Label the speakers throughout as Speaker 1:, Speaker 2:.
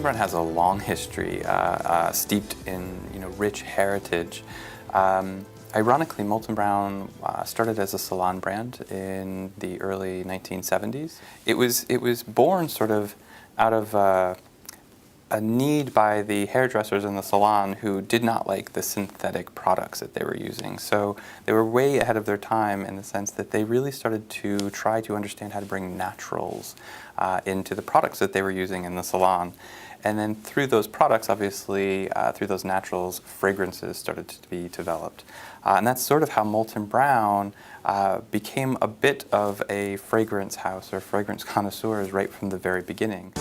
Speaker 1: Molton Brown has a long history, steeped in rich heritage. Ironically, Molton Brown started as a salon brand in the early 1970s. It was born sort of out of a need by the hairdressers in the salon who did not like the synthetic products that they were using. So they were way ahead of their time in the sense that they really started to try to understand how to bring naturals into the products that they were using in the salon. And then through those products, obviously, through those naturals, fragrances started to be developed. And that's sort of how Molton Brown became a bit of a fragrance house or fragrance connoisseurs right from the very beginning.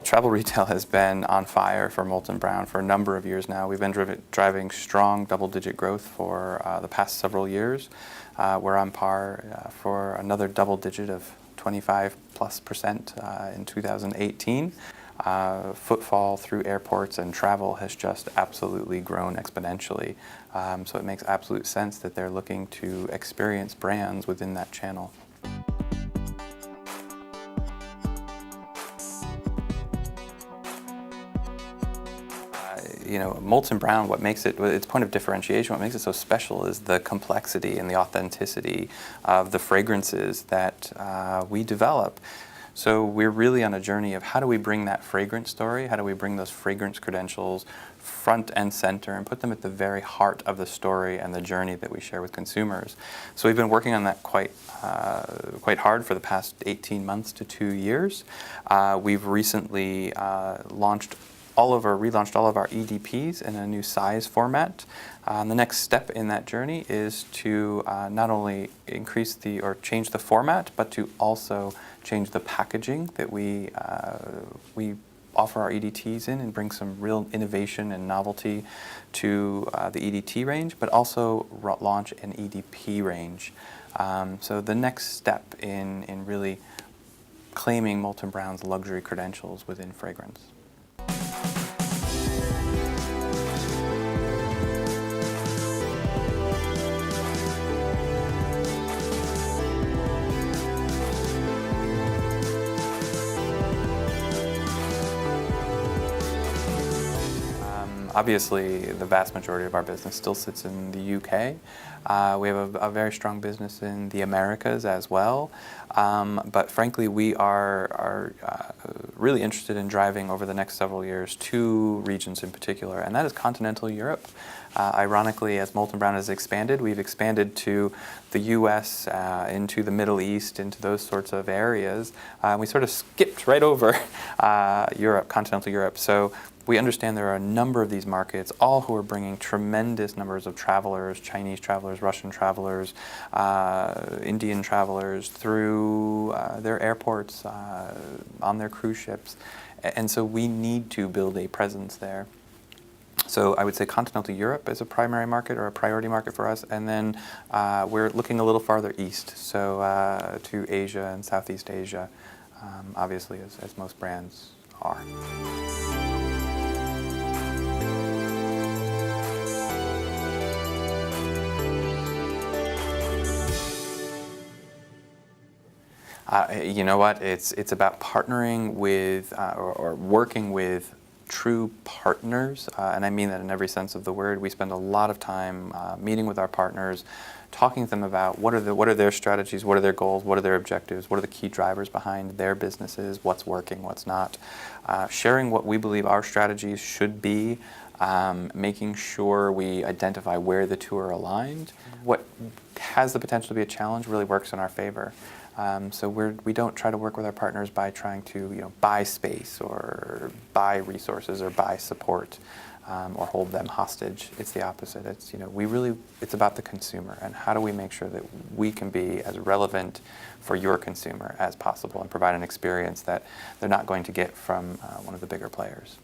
Speaker 1: Travel retail has been on fire for Molton Brown for a number of years now. We've been driving strong double-digit growth for the past several years. We're on par for another double-digit of 25+% in 2018. Footfall through airports and travel has just absolutely grown exponentially. So it makes absolute sense that they're looking to experience brands within that channel. Molton Brown, what makes it, its point of differentiation, what makes it so special is the complexity and the authenticity of the fragrances that we develop. So we're really on a journey of how do we bring that fragrance story, how do we bring those fragrance credentials front and center and put them at the very heart of the story and the journey that we share with consumers. So we've been working on that quite hard for the past 18 months to 2 years. We've recently relaunched all of our EDPs in a new size format. The next step in that journey is to not only change the format, but to also change the packaging that we offer our EDTs in and bring some real innovation and novelty to the EDT range, but also launch an EDP range. So the next step in really claiming Molton Brown's luxury credentials within fragrance. Obviously, the vast majority of our business still sits in the UK. We have a very strong business in the Americas as well. But frankly, we are really interested in driving over the next several years 2 regions in particular, and that is continental Europe. Ironically, as Molton Brown has expanded, we've expanded to the US, into the Middle East, into those sorts of areas. We sort of skipped right over Europe, continental Europe. So we understand there are a number of these markets, all who are bringing tremendous numbers of travelers, Chinese travelers, Russian travelers, Indian travelers through their airports, on their cruise ships. And so we need to build a presence there. So I would say continental Europe is a primary market or a priority market for us, and then we're looking a little farther east, so to Asia and Southeast Asia, obviously, as most brands are. You know what? It's about partnering with or working with true partners, and I mean that in every sense of the word. We spend a lot of time meeting with our partners, talking to them about what are their strategies, what are their goals, what are their objectives, what are the key drivers behind their businesses, what's working, what's not, sharing what we believe our strategies should be, making sure we identify where the two are aligned. What has the potential to be a challenge really works in our favor. So we don't try to work with our partners by trying to buy space or buy resources or buy support or hold them hostage. It's the opposite. It's about the consumer and how do we make sure that we can be as relevant for your consumer as possible and provide an experience that they're not going to get from one of the bigger players.